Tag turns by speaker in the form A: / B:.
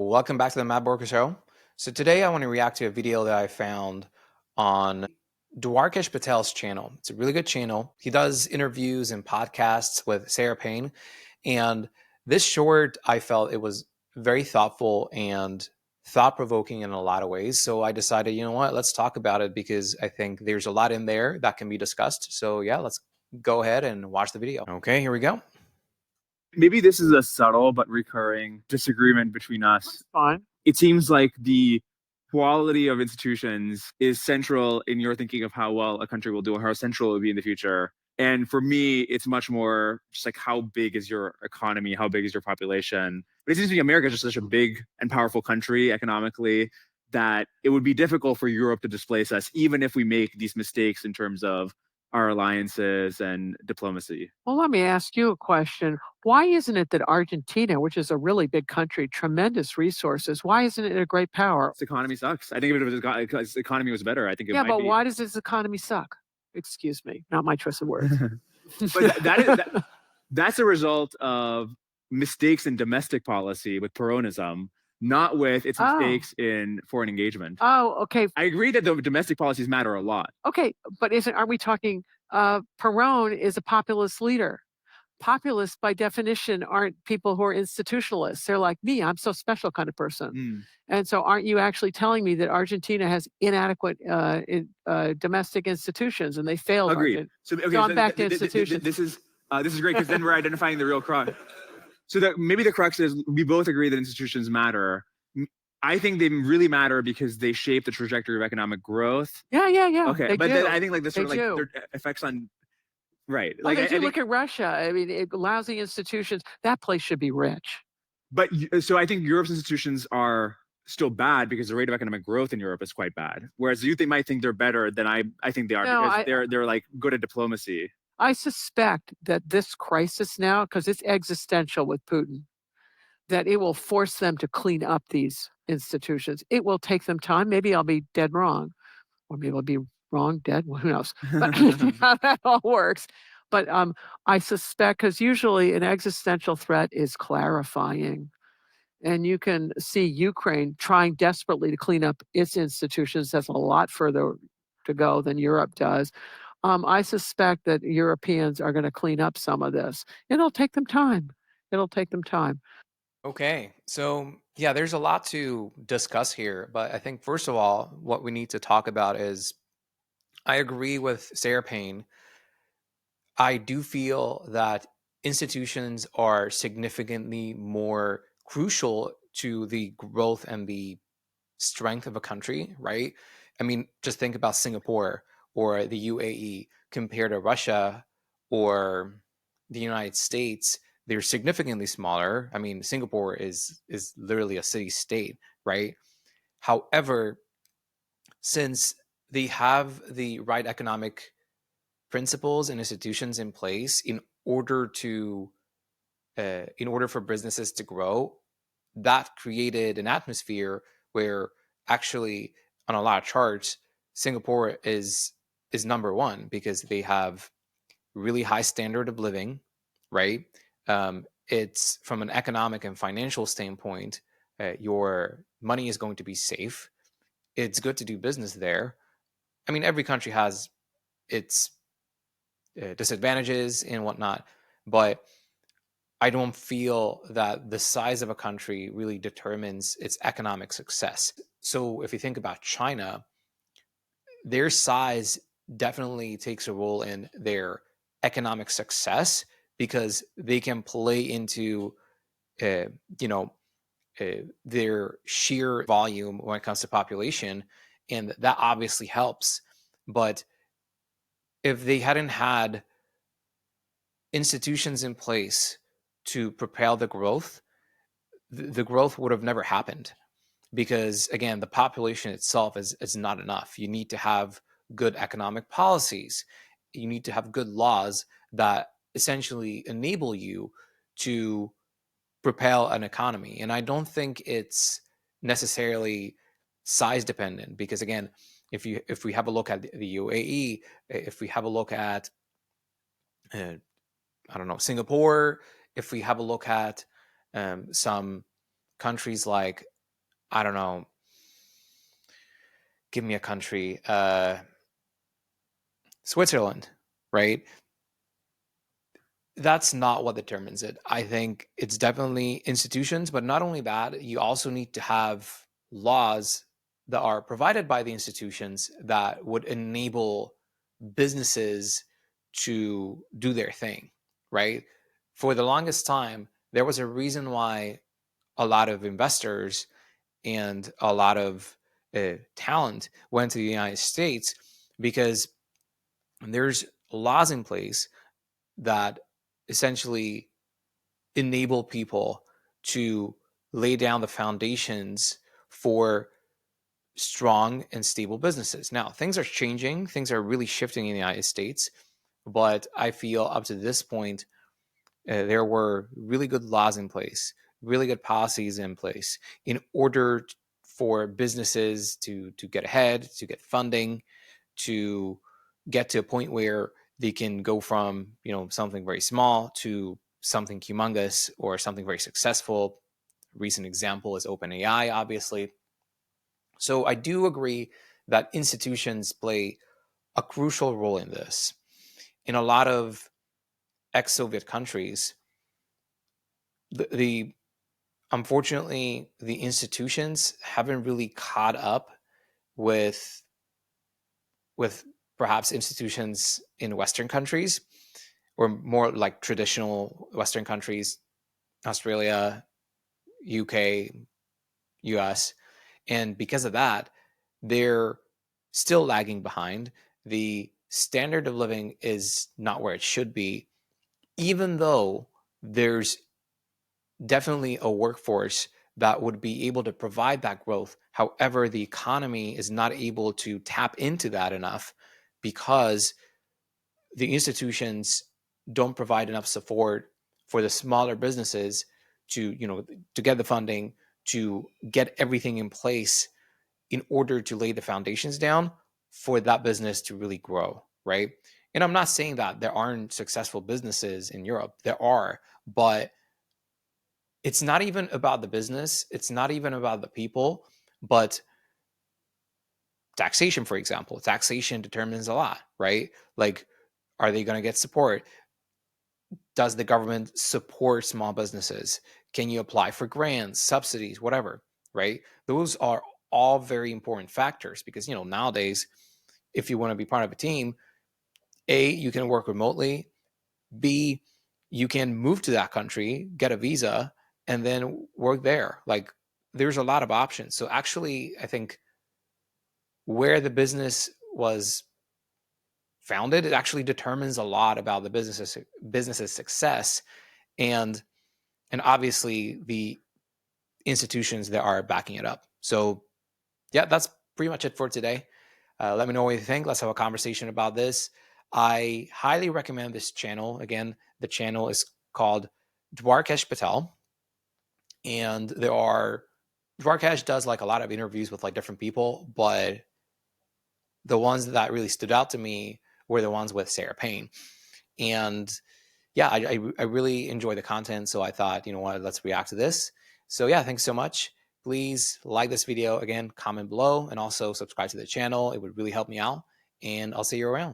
A: Welcome back to the Matt Borker Show. So today I want to react to a video that I found on Dwarkesh Patel's channel. It's a really good channel. He does interviews and podcasts with Sarah Payne. And this short, I felt it was very thoughtful and thought-provoking in a lot of ways. So I decided, you know what, let's talk about it because I think there's a lot in there that can be discussed. So yeah, let's go ahead and watch the video. Okay, here we go.
B: Maybe this is a subtle but recurring disagreement between us.
C: That's fine.
B: It seems like the quality of institutions is central in your thinking of how well a country will do or how central it will be in the future. And for me, it's much more just like how big is your economy, how big is your population. But it seems to me America is just such a big and powerful country economically that it would be difficult for Europe to displace us, even if we make these mistakes in terms of our alliances and diplomacy.
C: Well, let me ask you a question. Why isn't it that Argentina, which is a really big country, tremendous resources, why isn't it a great power?
B: Its economy sucks. I think if its economy was better, I think it
C: Yeah,
B: might
C: but
B: be.
C: why does its economy suck? Excuse me, not my choice of words.
B: But that's a result of mistakes in domestic policy with Peronism, not with its mistakes in foreign engagement.
C: Oh, okay.
B: I agree that the domestic policies matter a lot.
C: Okay, but aren't we talking Perón is a populist leader. Populists, by definition, aren't people who are institutionalists. They're like me. I'm so special kind of person. And so aren't you actually telling me that Argentina has inadequate domestic institutions and they failed?
B: Agreed.
C: So I'm back to institutions.
B: This is great because then we're identifying the real crux. So maybe the crux is we both agree that institutions matter. I think they really matter because they shape the trajectory of economic growth.
C: Yeah.
B: Okay, but then I think like this sort of like their effects on. Right.
C: Like I look at Russia. I mean, lousy institutions. That place should be rich.
B: But so I think Europe's institutions are still bad because the rate of economic growth in Europe is quite bad. Whereas you might think they're better than I think they are because they're like good at diplomacy.
C: I suspect that this crisis now, because it's existential with Putin, that it will force them to clean up these institutions. It will take them time. Maybe I'll be dead wrong, or maybe I'll be wrong, dead. Well, who knows? But how that all works. But I suspect, because usually an existential threat is clarifying. And you can see Ukraine trying desperately to clean up its institutions. That's a lot further to go than Europe does. I suspect that Europeans are going to clean up some of this. It'll take them time. It'll take them time.
A: Okay, so yeah, there's a lot to discuss here, but I think first of all, what we need to talk about is I agree with Sarah Payne. I do feel that institutions are significantly more crucial to the growth and the strength of a country, right? I mean, just think about Singapore or the UAE compared to Russia or the United States. They're significantly smaller. I mean, Singapore is literally a city state, right? However, since they have the right economic principles and institutions in place in order for businesses to grow, that created an atmosphere where actually on a lot of charts, Singapore is number one because they have really high standard of living, right? It's from an economic and financial standpoint, your money is going to be safe. It's good to do business there. I mean, every country has its disadvantages and whatnot, but I don't feel that the size of a country really determines its economic success. So if you think about China, their size definitely takes a role in their economic success because they can play into, their sheer volume when it comes to population, and that obviously helps. But if they hadn't had institutions in place to propel the growth, the growth would have never happened because, again, the population itself is not enough. You need to have good economic policies. You need to have good laws that essentially enable you to propel an economy. And I don't think it's necessarily size dependent because, again, if we have a look at the UAE, if we have a look at I don't know, Singapore, if we have a look at some countries like I don't know, give me a country, Switzerland, right? That's not what determines it. I think it's definitely institutions, but not only that, you also need to have laws that are provided by the institutions that would enable businesses to do their thing, right? For the longest time, there was a reason why a lot of investors and a lot of talent went to the United States, because there's laws in place that essentially enable people to lay down the foundations for strong and stable businesses. Now, things are changing, things are really shifting in the United States, but I feel up to this point, there were really good laws in place, really good policies in place in order for businesses to get ahead, to get funding, to get to a point where they can go from, something very small to something humongous or something very successful. Recent example is OpenAI, obviously. So I do agree that institutions play a crucial role in this. In a lot of ex-Soviet countries, the unfortunately the institutions haven't really caught up with with perhaps institutions in Western countries, or more like traditional Western countries, Australia, UK, US. And because of that, they're still lagging behind. The standard of living is not where it should be, even though there's definitely a workforce that would be able to provide that growth. However, the economy is not able to tap into that enough because the institutions don't provide enough support for the smaller businesses to, to get the funding, to get everything in place in order to lay the foundations down for that business to really grow, right? And I'm not saying that there aren't successful businesses in Europe. There are, but it's not even about the business. It's not even about the people, but taxation, for example. Taxation determines a lot, right? Like, are they going to get support? Does the government support small businesses? Can you apply for grants, subsidies, whatever, right? Those are all very important factors because, nowadays, if you want to be part of a team, A, you can work remotely. B, you can move to that country, get a visa, and then work there. Like, there's a lot of options. So actually, I think where the business was founded, it actually determines a lot about the business's success, and obviously the institutions that are backing it up. So yeah, that's pretty much it for today. Let me know what you think. Let's have a conversation about this. I highly recommend this channel. Again, the channel is called Dwarkesh Patel, and Dwarkesh does like a lot of interviews with like different people, but the ones that really stood out to me were the ones with Sarah Payne. And yeah, I really enjoy the content. So I thought, you know what, let's react to this. So yeah, thanks so much. Please like this video. Again, comment below and also subscribe to the channel. It would really help me out. And I'll see you around.